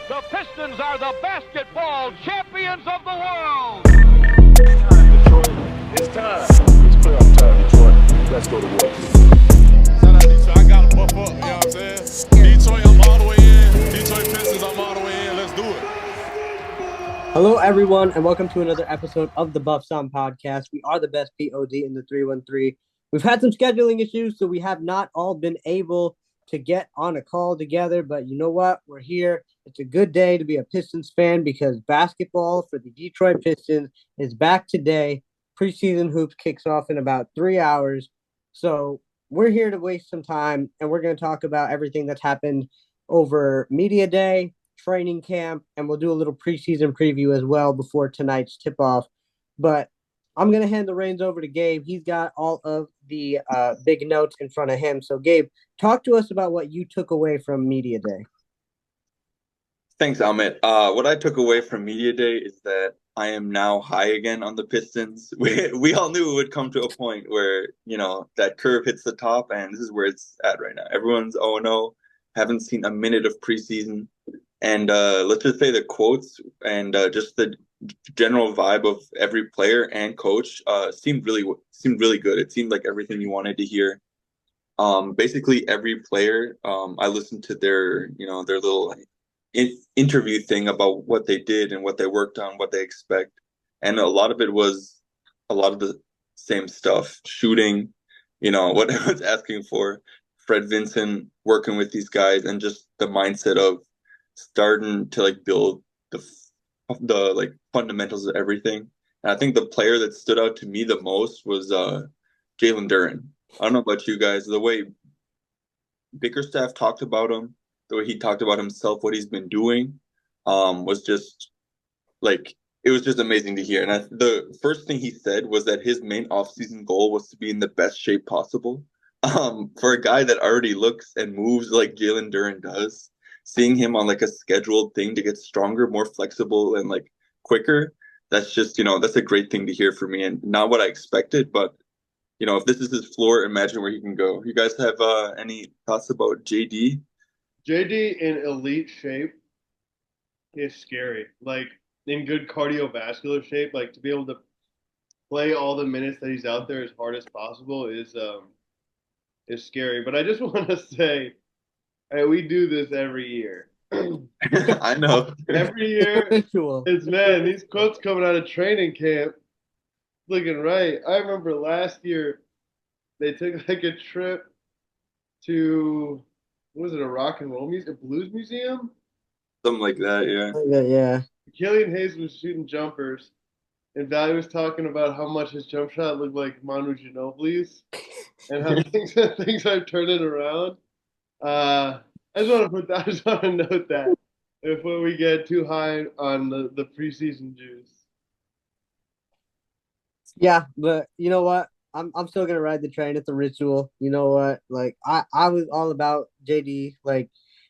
The Pistons are the basketball champions of the world. Detroit, it's time. It's playoff time, Detroit. Let's go to work. Shout out Detroit. I got to buff up, you know what I'm saying? Detroit, I'm all the way in. Detroit Pistons, I'm all the way in. Let's do it. Hello, everyone, and welcome to another episode of the Buffs On Podcast. We are the best POD in the 313. We've had some scheduling issues, so we have not all been able to get on a call together, but you know what? We're here. It's a good day to be a Pistons fan because basketball for the Detroit Pistons is back today. Preseason hoops kicks off in about 3 hours. So we're here to waste some time, and we're going to talk about everything that's happened over Media Day, training camp, and we'll do a little preseason preview as well before tonight's tip-off. But I'm going to hand the reins over to Gabe. He's got all of the big notes in front of him. So, Gabe, talk to us about what you took away from Media Day. Thanks, Amit. What I took away from Media Day is that I am now high again on the Pistons. We all knew it would come to a point where, that curve hits the top, and this is where it's at right now. Everyone's 0-0, haven't seen a minute of preseason. And let's just say the quotes and just the general vibe of every player and coach seemed really good. It seemed like everything you wanted to hear. Basically, every player, I listened to their little interview thing about what they did and what they worked on, what they expect, and a lot of it was a lot of the same stuff. Shooting, what everyone's asking for. Fred Vincent working with these guys, and just the mindset of starting to build the fundamentals of everything. And I think the player that stood out to me the most was Jalen Duren. I don't know about you guys, the way Bickerstaff talked about him, the way he talked about himself, what he's been doing, was just it was just amazing to hear. And the first thing he said was that his main offseason goal was to be in the best shape possible. For a guy that already looks and moves like Jalen Duren does, seeing him on a scheduled thing to get stronger, more flexible, and quicker, that's just, that's a great thing to hear for me, and not what I expected. But, if this is his floor, imagine where he can go. You guys have any thoughts about JD? JD in elite shape is scary. In good cardiovascular shape, to be able to play all the minutes that he's out there as hard as possible is scary. But I just want to say, we do this every year. I know. Every year, these quotes coming out of training camp looking right. I remember last year they took a trip to, what was it, a rock and roll museum, a blues museum? Something like that, yeah. Yeah. Killian Hayes was shooting jumpers, and Valley was talking about how much his jump shot looked like Manu Ginobili's, and how things are turning around. I just want to note that before we get too high on the preseason juice. Yeah, but you know what? I'm still gonna ride the train. It's a ritual. You know what? I was all about JD.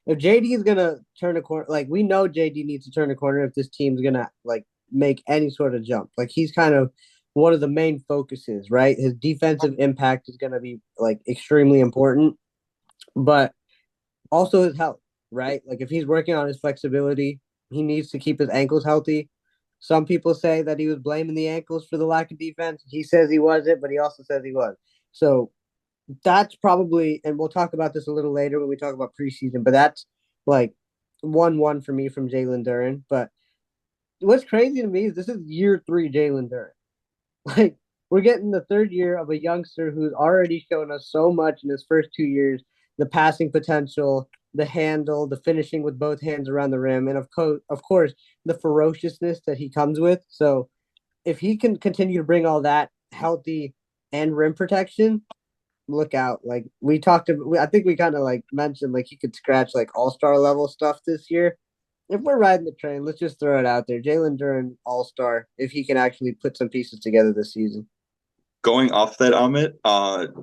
If JD is gonna turn a corner, we know JD needs to turn a corner if this team's gonna make any sort of jump. He's kind of one of the main focuses, right? His defensive impact is gonna be extremely important, but also his health, right? If he's working on his flexibility, he needs to keep his ankles healthy. Some people say that he was blaming the ankles for the lack of defense. He says he wasn't, but he also says he was. So that's probably, and we'll talk about this a little later when we talk about preseason, but that's 1-1 for me from Jalen Duren. But what's crazy to me is this is year 3 Jalen Duren. We're getting the third year of a youngster who's already shown us so much in his first 2 years, the passing potential, the handle, the finishing with both hands around the rim, and of course, the ferociousness that he comes with. So if he can continue to bring all that healthy and rim protection, look out. I think we kind of mentioned he could scratch all-star level stuff this year. If we're riding the train, let's just throw it out there. Jalen Duren, all-star, if he can actually put some pieces together this season. Going off that, Amit,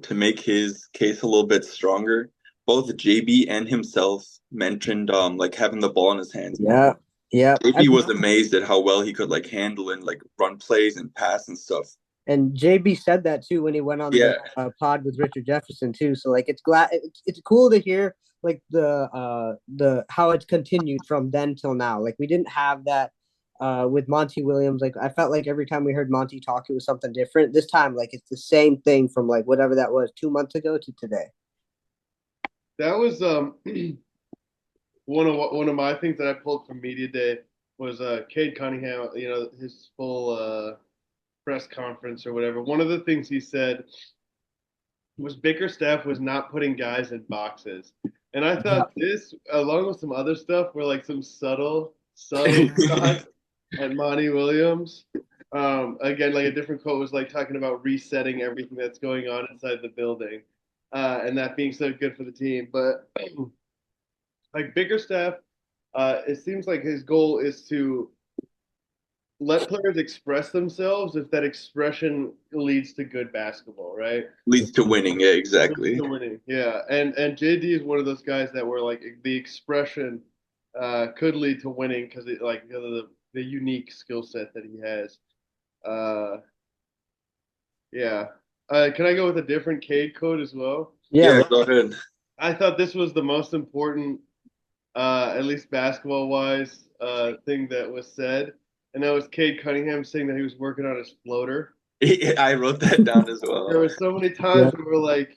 to make his case a little bit stronger, both JB and himself mentioned having the ball in his hands. Yeah. JB was amazed at how well he could handle and run plays and pass and stuff. And JB said that too when he went on Yeah, the pod with Richard Jefferson too. So like it's cool to hear like the how it's continued from then till now. Like we didn't have that with Monty Williams. Like I felt like every time we heard Monty talk, it was something different. This time, like it's the same thing from like whatever that was 2 months ago to today. That was one of my things that I pulled from media day was Cade Cunningham. You know, his full press conference or whatever. One of the things he said was Bickerstaff was not putting guys in boxes, and I thought this, along with some other stuff, were like some subtle shots at Monty Williams. Again, like a different quote was like talking about resetting everything that's going on inside the building, and that being so good for the team. But like Bickerstaff, it seems like his goal is to let players express themselves if that expression leads to good basketball, right? leads to winning. Yeah, exactly. To winning, yeah. And JD is one of those guys that were like the expression could lead to winning because it like because of the unique skill set that he has. Uh, yeah. Can I go with a different Cade code as well? Yeah, Yeah, go ahead. I thought this was the most important, at least basketball wise, thing that was said, and that was Cade Cunningham saying that he was working on his floater. I wrote that down as There well. were so many yeah, times where we're like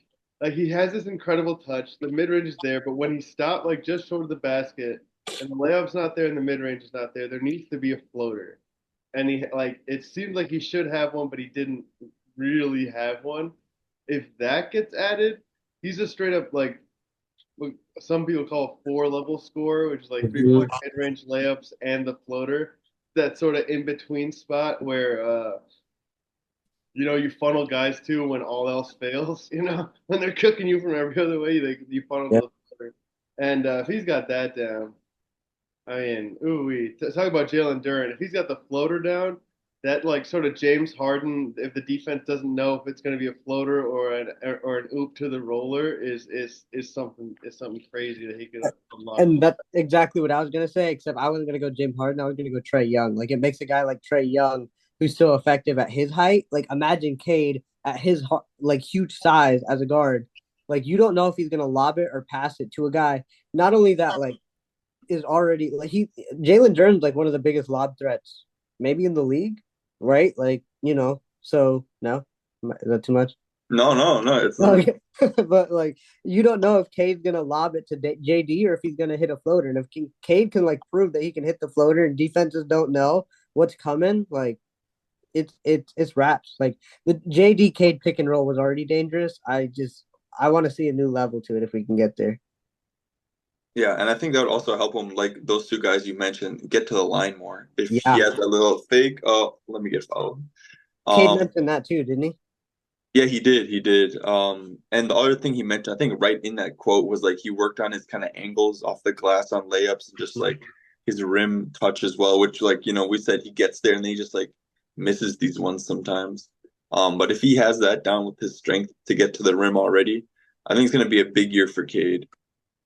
he has this incredible touch. The mid range is there, but when he stopped like just short of the basket and the layup's not there and the mid range is not there, there needs to be a floater. And he like it seemed like he should have one, but he didn't really have one. If that gets added, he's a straight up like what some people call a 4 level scorer, which is like 3 point mid range layups and the floater. That sort of in between spot where you know, you funnel guys to when all else fails. You know, when they're cooking you from every other way, you funnel yeah. to the floater. And if he's got that down, I mean, ooh, talk about Jalen Duren. If he's got the floater down, that like sort of James Harden, if the defense doesn't know if it's going to be a floater or an oop to the roller, is something crazy that he could unlock. And that's exactly what I was gonna say. Except I wasn't gonna go James Harden. I was gonna go Trey Young. Like it makes a guy like Trey Young who's so effective at his height. Like imagine Cade at his like huge size as a guard. Like you don't know if he's gonna lob it or pass it to a guy. Not only that, like is already like he Jalen Duren's like one of the biggest lob threats maybe in the league, right? Like So no, is that too much? No, no, no, it's not. Okay. But like you don't know if Cade's gonna lob it to JD or if he's gonna hit a floater. And if Cade can like prove that he can hit the floater and defenses don't know what's coming, like it's wraps. Like the JD Cade pick and roll was already dangerous. I want to see a new level to it if we can get there. Yeah, and I think that would also help him, like those two guys you mentioned, get to the line more. If he Yeah, has a little fake, oh, let me get fouled. Cade Um, mentioned that too, didn't he? yeah, he did, he did. And the other thing he mentioned, I think right in that quote was like he worked on his kind of angles off the glass on layups and just like his rim touch as well, which like, we said he gets there and then he just like misses these ones sometimes. But if he has that down with his strength to get to the rim already, I think it's going to be a big year for Cade.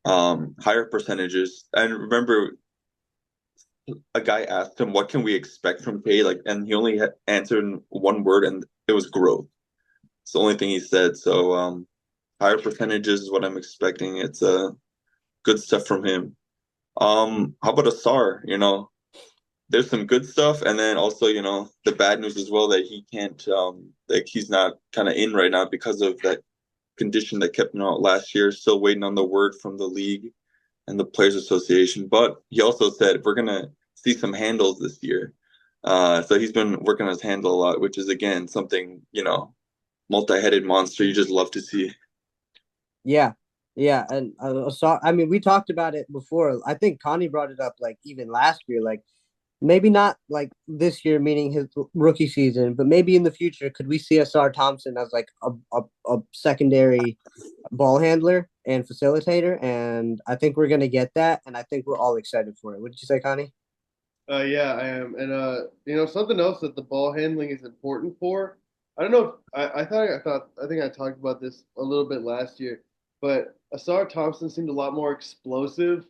Higher percentages. And remember, a guy asked him, "What can we expect from Cade?" Like, and he only answered in one word, and it was growth. It's the only thing he said. So, higher percentages is what I'm expecting. It's good stuff from him. How about Asar? There's some good stuff, and then also, the bad news as well that he can't, like he's not kind of in right now because of that condition that kept him out last year. Still waiting on the word from the league and the Players Association. But he also said we're gonna see some handles this year. So he's been working on his handle a lot, which is again something, multi-headed monster you just love to see. Yeah, yeah, and I mean, we talked about it before. I think Connie brought it up like even last year, like maybe not like this year, meaning his rookie season, but maybe in the future, could we see Asar Thompson as like a secondary ball handler and facilitator? And I think we're gonna get that, and I think we're all excited for it. What did you say, Connie? Yeah, I am. And something else that the ball handling is important for. I don't know if I think I talked about this a little bit last year, but Asar Thompson seemed a lot more explosive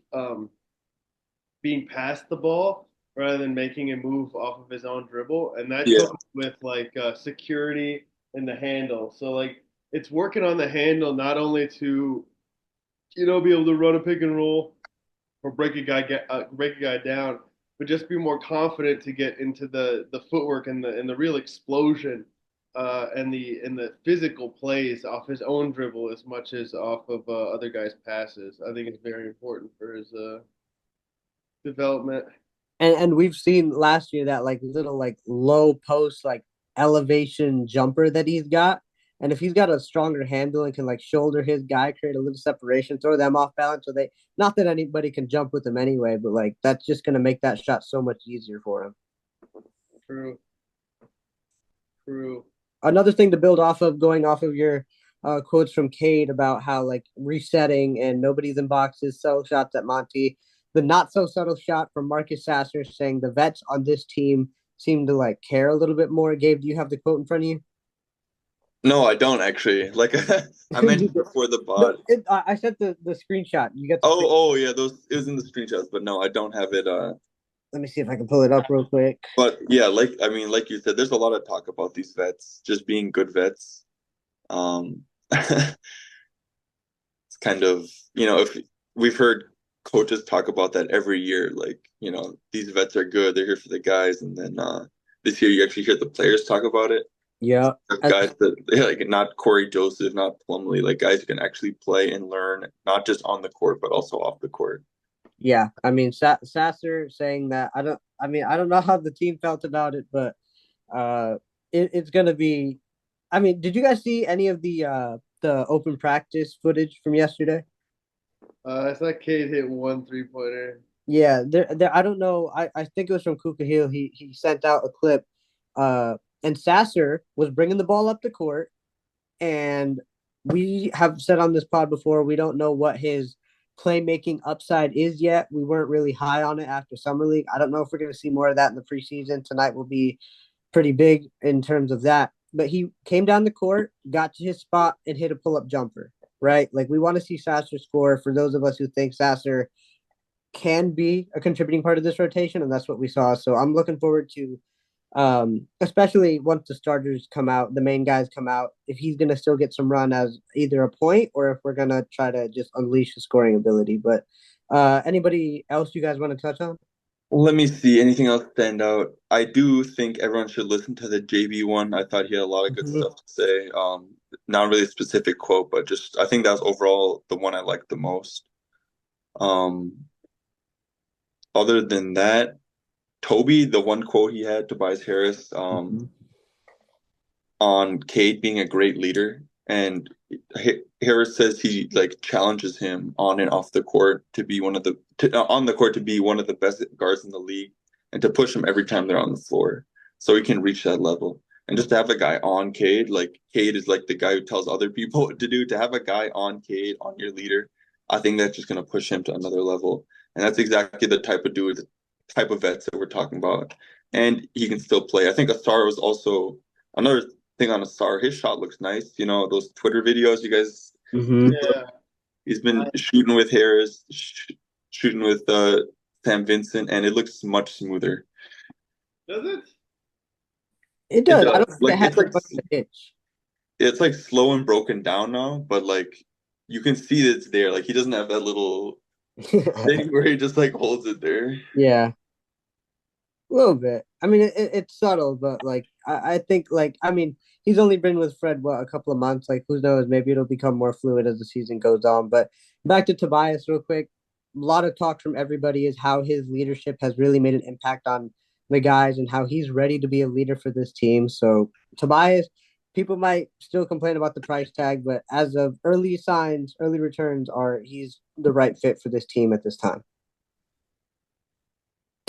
being past the ball. rather than making a move off of his own dribble, and that Yeah. comes with like security in the handle. So like it's working on the handle not only to be able to run a pick and roll or break a guy down, but just be more confident to get into the footwork and the real explosion and the physical plays off his own dribble as much as off of other guys' passes. I think it's very important for his development. And we've seen last year that like little like low post like elevation jumper that he's got. And if he's got a stronger handle and can like shoulder his guy, create a little separation, throw them off balance, so they not that anybody can jump with him anyway, but like that's just gonna make that shot so much easier for him. True. True. Another thing to build off of, going off of your quotes from Cade about how like resetting and nobody's in boxes, subtle shots at Monty. The not so subtle shot from Marcus Sasser saying the vets on this team seem to like care a little bit more. Gabe, do you have the quote in front of you? No, I don't actually. Like I mentioned before the No, pod. I sent the screenshot. You got the Oh yeah, those it was in the screenshots, but no, I don't have it. Let me see if I can pull it up real quick. But yeah, like you said, there's a lot of talk about these vets just being good vets. It's kind of if we've heard coaches talk about that every year, like these vets are good, they're here for the guys, and then this year you actually hear the players talk about it. Yeah, Guys that like not Corey Joseph, not Plumlee, like guys who can actually play and learn, not just on the court but also off the court. yeah. I mean, Sasser saying that. I don't know how the team felt about it, but it's gonna be. I mean, did you guys see any of the open practice footage from yesterday? I saw Cade hit one 3-pointer. Yeah, there. I don't know. I think it was from Kuka Hill. He sent out a clip. And Sasser was bringing the ball up the court, and we have said on this pod before we don't know what his playmaking upside is yet. We weren't really high on it after summer league. I don't know if we're going to see more of that in the preseason. Tonight will be pretty big in terms of that. But he came down the court, got to his spot, and hit a pull-up jumper. Right, like we want to see Sasser score. For those of us who think Sasser can be a contributing part of this rotation, and that's what we saw. So I'm looking forward to, especially once the starters come out, the main guys come out, if he's going to still get some run as either a point or if we're going to try to just unleash his scoring ability. But anybody else you guys want to touch on? Let me see. Anything else stand out? I do think everyone should listen to the JB one. I thought he had a lot of good stuff to say. Not really a specific quote, but just I think that was overall the one I liked the most. Other than that, Toby, the one quote he had, Tobias Harris, on Cade being a great leader, and Harris says he like challenges him on and off the court to be on the court to be one of the best guards in the league, and to push him every time they're on the floor, so he can reach that level. And just to have a guy on Cade, like Cade is like the guy who tells other people what to do. To have a guy on Cade, on your leader, I think that's just going to push him to another level. And that's exactly the type of vets that we're talking about. And he can still play. I think Asar was also another thing on Asar. His shot looks nice. Those Twitter videos you guys. Yeah. He's been shooting with Harris, shooting with Sam Vincent, and it looks much smoother. Does it? It does. I don't think Like, it has much of an itch. It's like slow and broken down now, but like you can see that it's there. Like he doesn't have that little thing where he just like holds it there. Yeah, a little bit. I mean, it's subtle, but like I think like I mean he's only been with Fred a couple of months. Like who knows? Maybe it'll become more fluid as the season goes on. But back to Tobias real quick. A lot of talk from everybody is how his leadership has really made an impact on the guys and how he's ready to be a leader for this team. So Tobias, people might still complain about the price tag, but as of early signs, early returns are he's the right fit for this team at this time.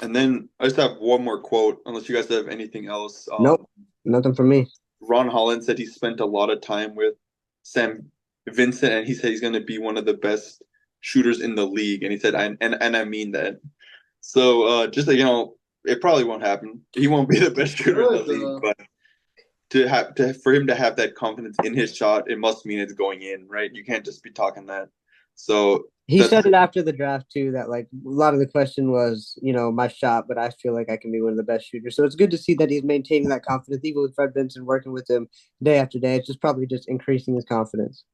And then I just have one more quote, unless you guys have anything else. Nope, nothing for me. Ron Holland said he spent a lot of time with Sam Vincent, and he said he's going to be one of the best shooters in the league. And he said, and I mean that. So just like, it probably won't happen. He won't be the best shooter in the league, but for him to have that confidence in his shot, it must mean it's going in, right? You can't just be talking that. So He That's said it after the draft too, that like a lot of the question was, my shot, but I feel like I can be one of the best shooters. So it's good to see that he's maintaining that confidence, even with Fred Benson working with him day after day. It's just probably just increasing his confidence.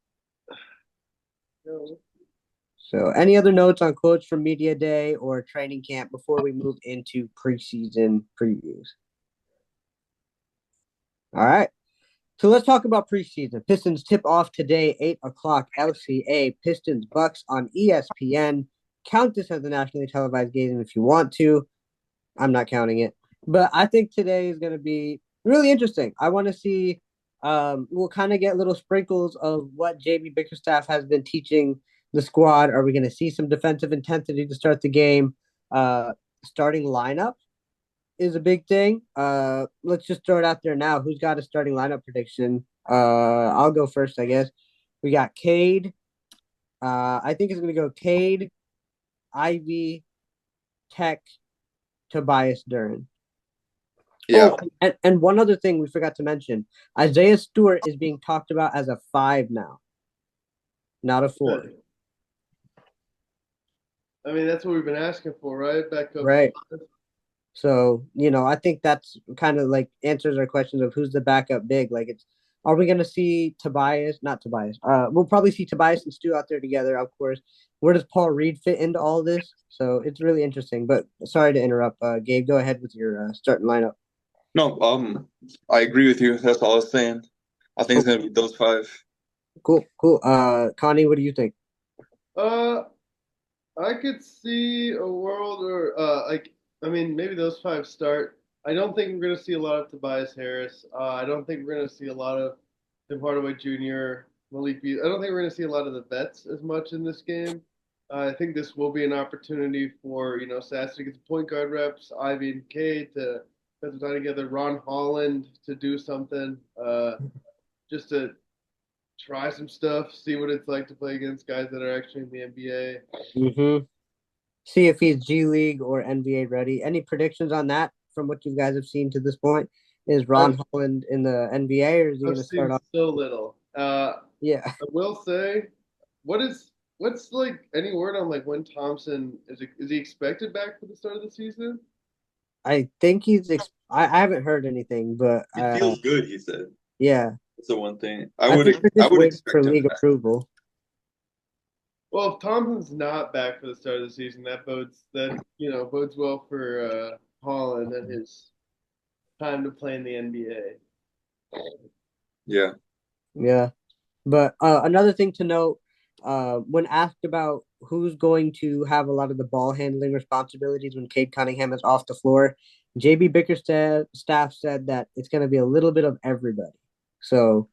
So, any other notes on quotes from media day or training camp before we move into preseason previews? All right. So let's talk about preseason. Pistons tip off today, 8 o'clock LCA. Pistons Bucks on ESPN. Count this as a nationally televised game if you want to. I'm not counting it. But I think today is going to be really interesting. I want to see, we'll kind of get little sprinkles of what JB Bickerstaff has been teaching the squad. Are we going to see some defensive intensity to start the game? Starting lineup is a big thing. Let's just throw it out there now. Who's got a starting lineup prediction? I'll go first, I guess. We got Cade. I think it's going to go Cade, Ivy, Tech, Tobias Duran. yeah. Oh, and one other thing we forgot to mention. Isaiah Stewart is being talked about as a 5 now, not a 4. I mean, that's what we've been asking for, right? Back up. Right. So, I think that's kind of like answers our questions of who's the backup big. Like are we gonna see not Tobias? We'll probably see Tobias and Stu out there together, of course. Where does Paul Reed fit into all this? So it's really interesting. But sorry to interrupt. Gabe, go ahead with your starting lineup. No, I agree with you. That's all I was saying. I think it's gonna be those 5. Cool. Connie, what do you think? I could see a world maybe those 5 start. I don't think we're gonna see a lot of Tobias Harris. I don't think we're gonna see a lot of Tim Hardaway Jr., Malik Beasley. I don't think we're gonna see a lot of the vets as much in this game. I think this will be an opportunity for Sass to get the point guard reps, Ivy and Kay to put some time together, Ron Holland to do something, just to try some stuff, see what it's like to play against guys that are actually in the NBA. Mm-hmm. See if he's G League or NBA ready. Any predictions on that from what you guys have seen to this point? Is Ron Holland in the NBA, or is he going to start off? So little. Yeah. I will say, what's like any word on like when Thompson is he expected back for the start of the season? I think I haven't heard anything, but It feels good, he said. Yeah. That's the one thing. I would expect for league approval. Well, if Thompson's not back for the start of the season, that bodes well for Holland and his time to play in the NBA. Yeah. Yeah. But another thing to note, when asked about who's going to have a lot of the ball handling responsibilities when Cade Cunningham is off the floor, JB Bickerstaff said that it's going to be a little bit of everybody. So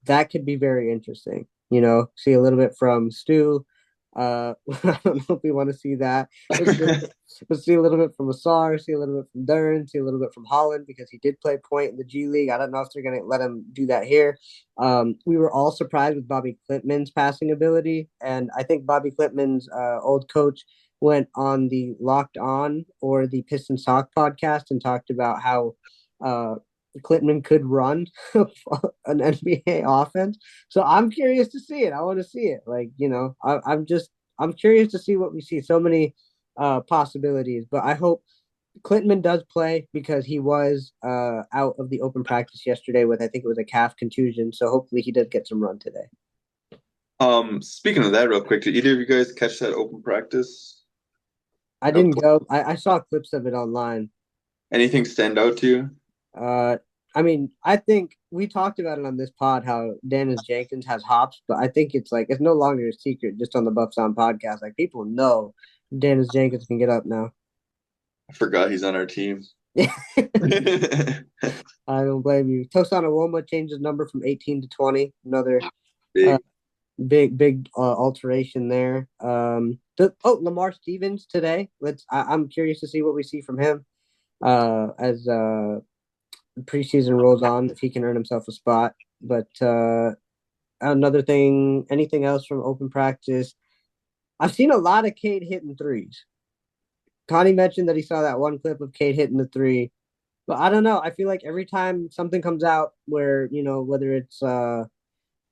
that could be very interesting. See a little bit from Stu. I don't know if we want to see that. Let's see a little bit from Asar, see a little bit from Duran, see a little bit from Holland because he did play point in the G League. I don't know if they're going to let him do that here. We were all surprised with Bobby Klintman's passing ability, and I think Bobby Klintman's old coach went on the Locked On or the Pistons Talk podcast and talked about how Klintman could run an NBA offense. So I'm curious to see it. I want to see it. I'm curious to see what we see. So many possibilities, but I hope Klintman does play because he was out of the open practice yesterday with, I think it was a calf contusion. So hopefully he does get some run today. Speaking of that real quick, did either of you guys catch that open practice? I didn't go. I saw clips of it online. Anything stand out to you? I think we talked about it on this pod how Dennis Jenkins has hops, but I think it's no longer a secret just on the Buffs On podcast. Like people know Dennis Jenkins can get up now. I forgot he's on our team. I don't blame you. Tosan Awoma changed his number from 18 to 20. Another big alteration there. Lamar Stevens today. I'm curious to see what we see from him as preseason rolls on, if he can earn himself a spot. But another thing, anything else from open practice? I've seen a lot of Cade hitting threes. Connie mentioned that he saw that one clip of Cade hitting the 3. But I don't know. I feel like every time something comes out where, whether it's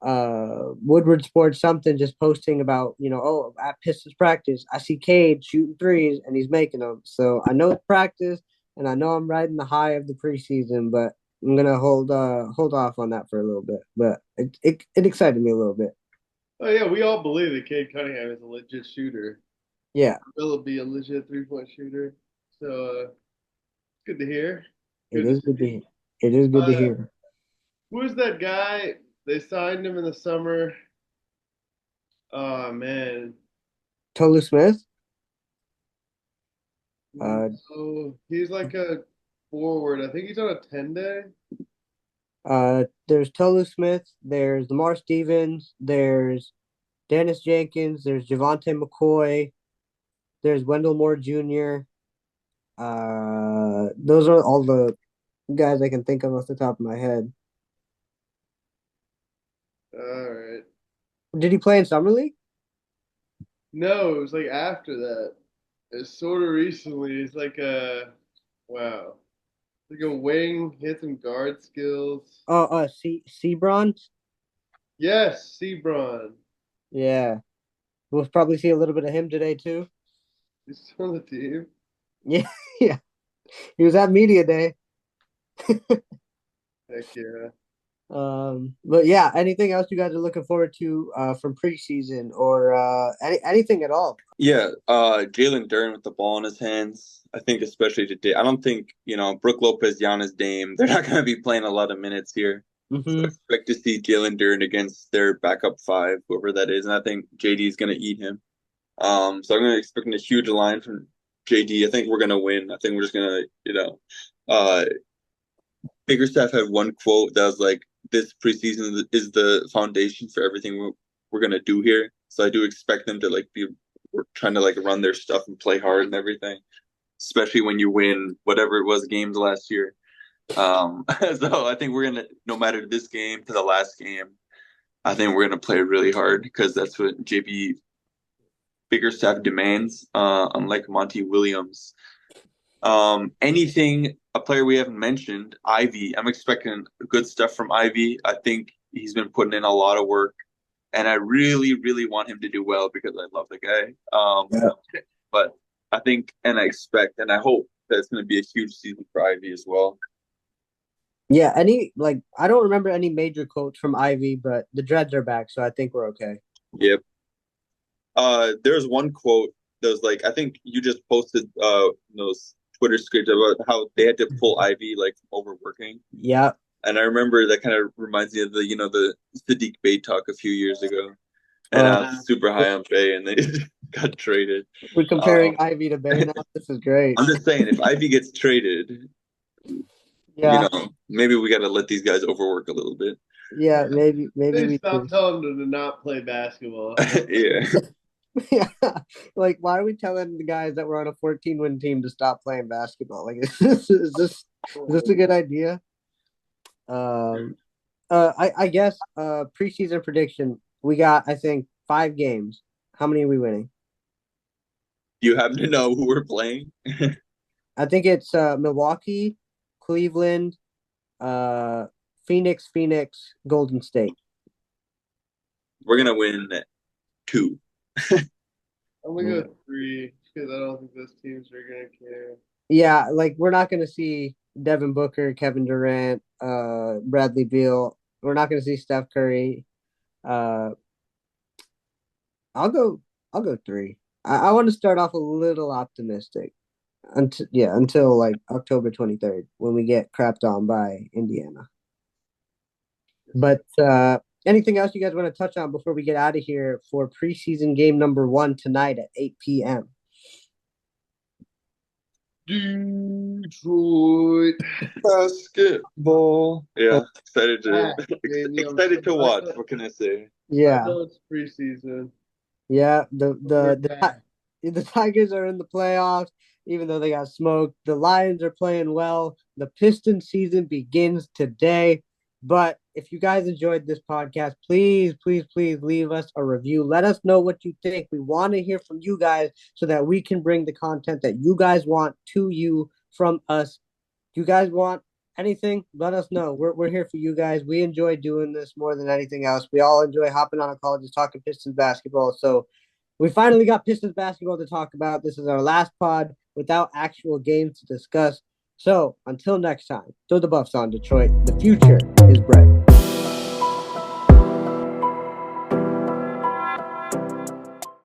Woodward Sports something just posting about, oh, at Pistons practice, I see Cade shooting threes and he's making them. So I know it's practice and I know I'm riding the high of the preseason, but I'm gonna hold off on that for a little bit. But it excited me a little bit. Oh yeah, we all believe that Cade Cunningham is a legit shooter. Yeah, Will be a legit 3-point shooter. So it's good to hear. it Good is to good to see. hear. It is good to Uh, hear. who is that guy? They signed him in the summer. Oh man. Tolu Smith. Uh, Oh, he's like a forward. I think he's on a 10-day. there's Tolu Smith. There's Lamar Stevens. There's Dennis Jenkins. There's Javante McCoy. There's Wendell Moore Jr. Those are all the guys I can think of off the top of my head. All right. Did he play in summer league? No, it was like after that. It's sort of recently. It's like a wow. Like a wing, he had some guard skills. Oh, Sebron. Yes, Sebron. Yeah, we'll probably see a little bit of him today too. He's still on the team. Yeah, yeah. He was at media day. Heck yeah. But yeah, anything else you guys are looking forward to from preseason or anything at all? Yeah, Jalen Duren with the ball in his hands. I think especially today. I don't think, Brook Lopez, Giannis Dame, they're not going to be playing a lot of minutes here. So I expect to see Jalen Duren against their backup five, whoever that is, and I think JD is going to eat him. So I'm going to expect a huge line from JD. I think we're going to win. I think we're just going to, Biggerstaff had one quote that was like, "This preseason is the foundation for everything we're going to do here." So I do expect them to like be trying to like run their stuff and play hard and everything, especially when you win whatever it was games last year. So I think we're gonna, no matter this game to the last game, I think we're gonna play really hard because that's what JB Biggerstaff demands. Unlike Monty Williams, anything a player we haven't mentioned, Ivy. I'm expecting good stuff from Ivy. I think he's been putting in a lot of work, and I really, really want him to do well because I love the guy. But I think, and I expect, and I hope that it's going to be a huge season for Ivy as well. Yeah, I don't remember any major quotes from Ivy, but the dreads are back, so I think we're okay. Yep. There's one quote that was like, I think you just posted those Twitter scripts about how they had to pull Ivy like from overworking. Yeah. And I remember that kind of reminds me of the Sadiq Bey talk a few years ago. And I was super high on Bey, and they got traded. We're comparing Ivy to Bey now. This is great. I'm just saying, if Ivy gets traded, Yeah. maybe we got to let these guys overwork a little bit. Yeah, maybe They we stopped do. telling them to not play basketball. Yeah. Yeah. Like, why are we telling the guys that we're on a 14-win team to stop playing basketball? Like, is this a good idea? I guess preseason prediction. We got, I think, 5 games. How many are we winning? You happen to know who we're playing? I think it's Milwaukee, Cleveland, Phoenix, Golden State. We're gonna win 2. I'm gonna go 3 because I don't think those teams are gonna care. Yeah, like we're not gonna see Devin Booker, Kevin Durant, Bradley Beal. We're not gonna see Steph Curry. I'll go 3. I want to start off a little optimistic until like October 23rd when we get crapped on by Indiana. But anything else you guys want to touch on before we get out of here for preseason game number 1 tonight at 8 p.m.? Detroit basketball. Yeah, excited to watch. I What can I say? Yeah, know it's preseason. yeah. We're back. The Tigers are in the playoffs, even though they got smoked. The Lions are playing well. The Pistons season begins today. But if you guys enjoyed this podcast, please leave us a review. Let us know what you think. We want to hear from you guys so that we can bring the content that you guys want to you from us. You guys want anything, let us know. We're here for you guys. We enjoy doing this more than anything else. We all enjoy hopping on a call just talking Pistons basketball. So we finally got Pistons basketball to talk about. This is our last pod without actual games to discuss. So until next time, throw the Buffs on, Detroit. The future is bright.